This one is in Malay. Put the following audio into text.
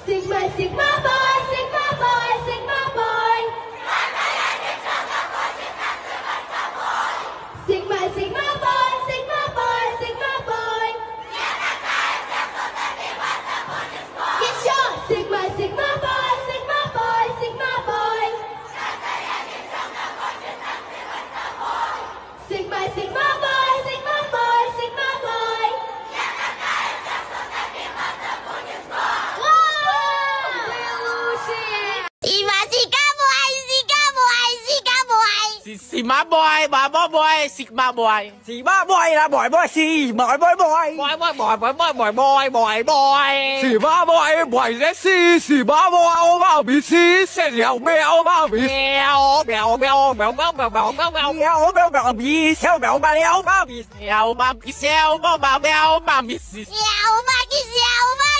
Sigma, Sigma boy, Sigma boy, Sigma boy. Sigma, Sigma boy, Sigma boy, Sigma boy. Get shot. Sigma, Sigma boy, Sigma boy, Sigma boy. Sigma, Sigma boy, Sigma boy, Sigma boy. Sigma boy, Baba boy, Sigma boy. Sigma boy là boy boy xì, boy boy boy. Boy boy boy boy boy boy boy boy boy. Sigma boy boy rất xì, Sigma boy ô bao bị xì, sẽ dẻo béo bao bị. Mèo mèo mèo mèo mèo mèo mèo mèo mèo. Béo béo béo bị, xéo béo ba béo bao bị. Mèo ba bị xèo, ba béo ba bị xì. Mèo ba cái mèo ba.